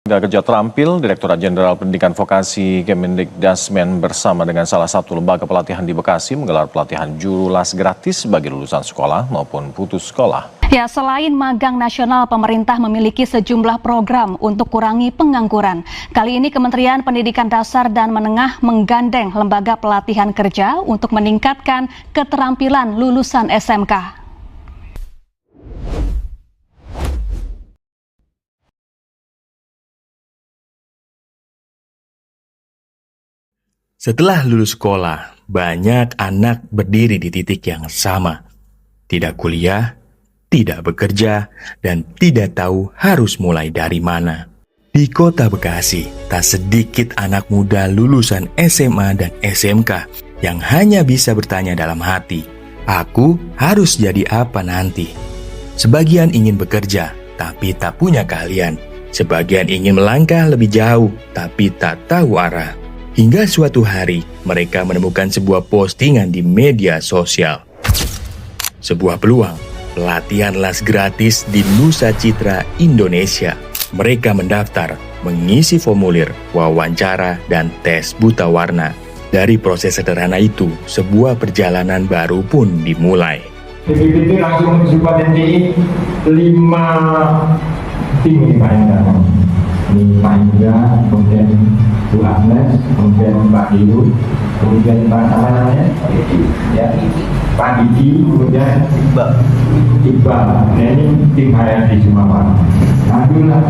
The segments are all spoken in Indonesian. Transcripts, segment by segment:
Tenaga Kerja terampil, Direktorat Jenderal Pendidikan Vokasi Kemendikdasmen bersama dengan salah satu lembaga pelatihan di Bekasi menggelar pelatihan juru las gratis bagi lulusan sekolah maupun putus sekolah. Ya, selain magang nasional, pemerintah memiliki sejumlah program untuk kurangi pengangguran. Kali ini Kementerian Pendidikan Dasar dan Menengah menggandeng lembaga pelatihan kerja untuk meningkatkan keterampilan lulusan SMK. Setelah lulus sekolah, banyak anak berdiri di titik yang sama. Tidak kuliah, tidak bekerja, dan tidak tahu harus mulai dari mana. Di kota Bekasi, tak sedikit anak muda lulusan SMA dan SMK yang hanya bisa bertanya dalam hati, "Aku harus jadi apa nanti?" Sebagian ingin bekerja, tapi tak punya keahlian. Sebagian ingin melangkah lebih jauh, tapi tak tahu arah. Hingga suatu hari, mereka menemukan sebuah postingan di media sosial. Sebuah peluang, pelatihan las gratis di Nusa Citra, Indonesia. Mereka mendaftar, mengisi formulir, wawancara, dan tes buta warna. Dari proses sederhana itu, sebuah perjalanan baru pun dimulai. BPPT langsung mensupport NCI 5 tim ini Pak Indra. Ini Pak Indra, kemudian Bu Agnes, kemudian Pak Ibu, kemudian Pak apa namanya? Ya, Pak Didi, kemudian Iqbal. Nah, ini tim HRD semua Pak. Alhamdulillah.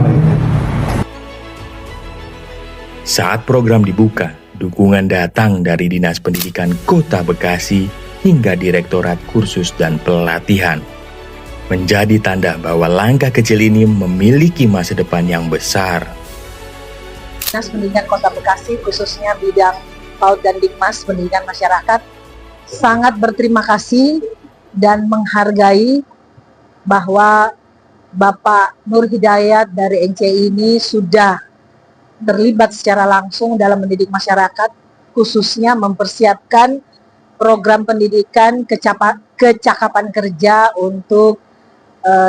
Saat program dibuka, dukungan datang dari Dinas Pendidikan Kota Bekasi hingga Direktorat Kursus dan Pelatihan. Menjadi tanda bahwa langkah kecil ini memiliki masa depan yang besar. Dinas Pendidikan Kota Bekasi, khususnya bidang PAUD dan Dikmas Pendidikan Masyarakat, sangat berterima kasih dan menghargai bahwa Bapak Nur Hidayat dari NCI ini sudah terlibat secara langsung dalam mendidik masyarakat, khususnya mempersiapkan program pendidikan kecakapan kerja untuk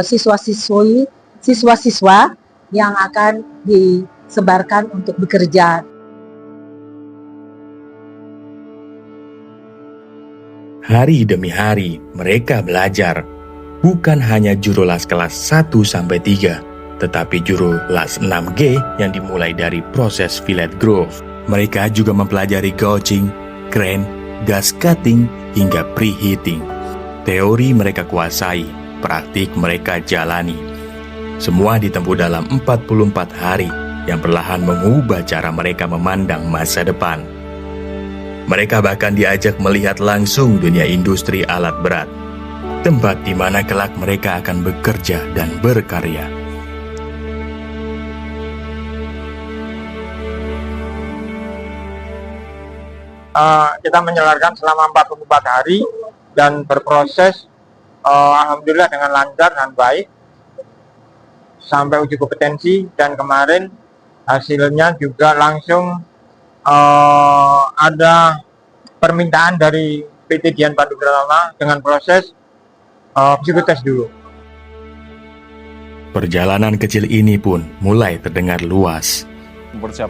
siswa-siswa yang akan disebarkan untuk bekerja. Hari demi hari, mereka belajar. Bukan hanya juru las kelas 1-3, tetapi juru las 6G yang dimulai dari proses fillet groove. Mereka juga mempelajari gouging, crane, gas cutting, hingga preheating. Teori mereka kuasai, praktik mereka jalani. Semua ditempuh dalam 44 hari yang perlahan mengubah cara mereka memandang masa depan. Mereka bahkan diajak melihat langsung dunia industri alat berat, tempat di mana kelak mereka akan bekerja dan berkarya. Kita menjalankan selama 44 hari dan berproses alhamdulillah dengan lancar dan baik sampai uji kompetensi, dan kemarin hasilnya juga langsung ada permintaan dari PT Dian Pandu Pratama dengan proses psikotes dulu. Perjalanan kecil ini pun mulai terdengar luas.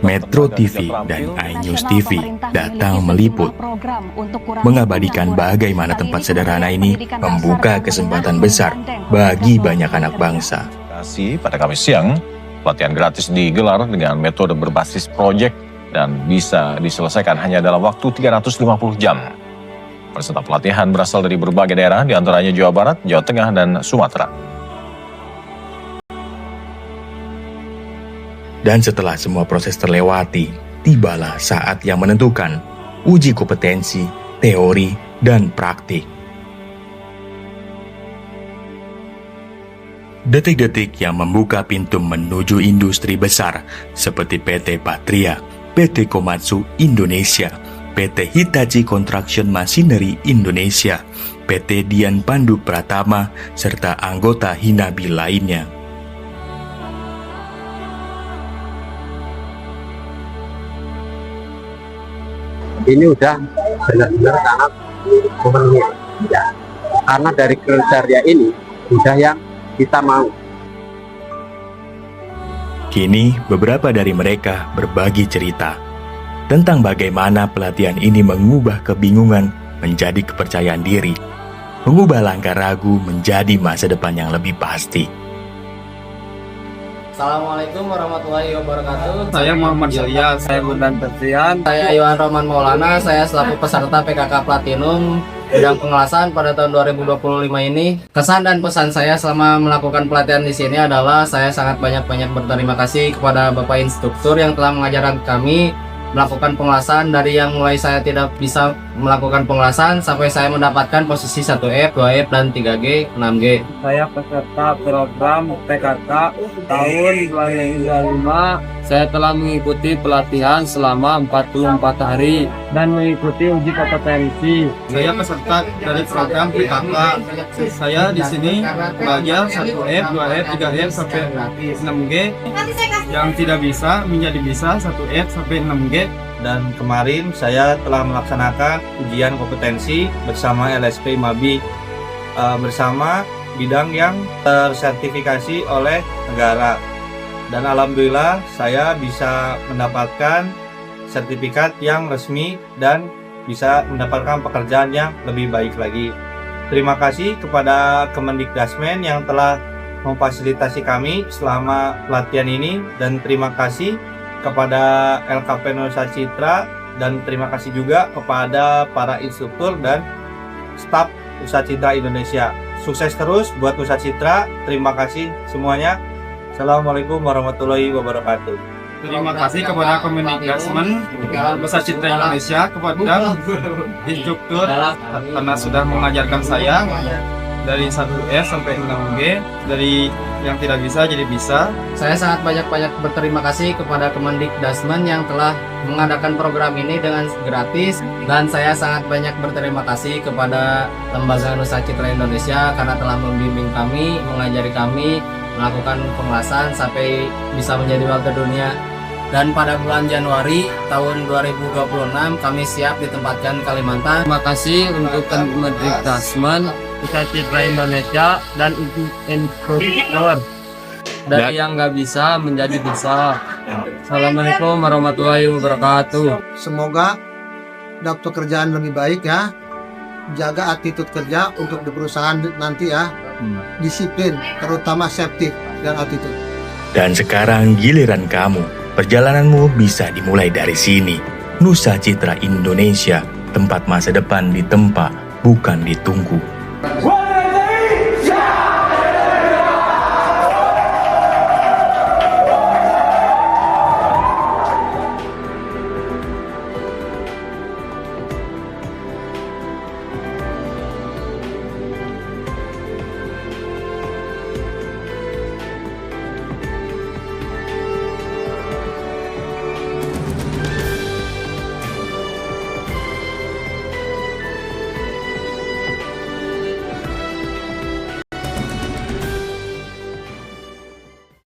Metro TV dan iNews TV datang meliput, mengabadikan bagaimana tempat sederhana ini membuka kesempatan besar bagi banyak anak bangsa. Pada Kamis siang, pelatihan gratis digelar dengan metode berbasis proyek dan bisa diselesaikan hanya dalam waktu 350 jam. Peserta pelatihan berasal dari berbagai daerah, diantaranya Jawa Barat, Jawa Tengah, dan Sumatera. Dan setelah semua proses terlewati, tibalah saat yang menentukan, uji kompetensi, teori, dan praktik. Detik-detik yang membuka pintu menuju industri besar seperti PT Patria, PT Komatsu Indonesia, PT Hitachi Construction Machinery Indonesia, PT Dian Pandu Pratama, serta anggota Hinabi lainnya. Ini udah benar-benar sangat memenuhi ya. Karena dari kriteria ini udah yang kita mau. Kini, beberapa dari mereka berbagi cerita tentang bagaimana pelatihan ini mengubah kebingungan menjadi kepercayaan diri, mengubah langkah ragu menjadi masa depan yang lebih pasti. Assalamualaikum warahmatullahi wabarakatuh. Saya Muhammad Ilyas, saya Bundan Tertian. Saya Iwan Roman Maulana, saya selaku peserta PKK Platinum bidang pengelasan pada tahun 2025 ini. Kesan dan pesan saya selama melakukan pelatihan di sini adalah saya sangat banyak berterima kasih kepada Bapak Instruktur yang telah mengajarkan kami melakukan pengelasan dari yang mulai saya tidak bisa melakukan pengelasan sampai saya mendapatkan posisi 1F, 2F, dan 3G, 6G. Saya peserta program PKK tahun 2025. Saya telah mengikuti pelatihan selama 44 hari dan mengikuti uji kompetensi. Saya peserta dari program PKK. Saya di sini belajar 1F, 2F, 3F sampai 6G. Yang tidak bisa menjadi bisa 1F sampai 6G. Dan kemarin saya telah melaksanakan ujian kompetensi bersama LSP MABI bersama bidang yang tersertifikasi oleh negara. Dan alhamdulillah saya bisa mendapatkan sertifikat yang resmi dan bisa mendapatkan pekerjaan yang lebih baik lagi. Terima kasih kepada Kemendikdasmen yang telah memfasilitasi kami selama pelatihan ini, dan terima kasih kepada LKP Nusa Citra, dan terima kasih juga kepada para instruktur dan staf Nusa Citra Indonesia. Sukses terus buat Nusa Citra. Terima kasih semuanya. Assalamualaikum warahmatullahi wabarakatuh. Terima kasih kepada Kemendikdasmen Nusa Citra Indonesia, kepada instruktur karena sudah mengajarkan saya dari 1F sampai 6G, dari yang tidak bisa jadi bisa. Saya sangat banyak berterima kasih kepada Kemendikdasmen yang telah mengadakan program ini dengan gratis, dan saya sangat banyak berterima kasih kepada Lembaga Nusa Citra Indonesia karena telah membimbing kami, mengajari kami melakukan pengelasan sampai bisa menjadi warga dunia. Dan pada bulan Januari tahun 2026 kami siap ditempatkan Kalimantan. Terima kasih untuk Kemendikdasmen Nusa Citra Indonesia dan instruktur dari yang nggak bisa menjadi bisa. Assalamualaikum warahmatullahi wabarakatuh. Semoga dapat pekerjaan lebih baik ya. Jaga attitude kerja untuk di perusahaan nanti ya. Disiplin, terutama safety dan attitude. Dan sekarang giliran kamu. Perjalananmu bisa dimulai dari sini. Nusa Citra Indonesia, tempat masa depan ditempa, bukan ditunggu.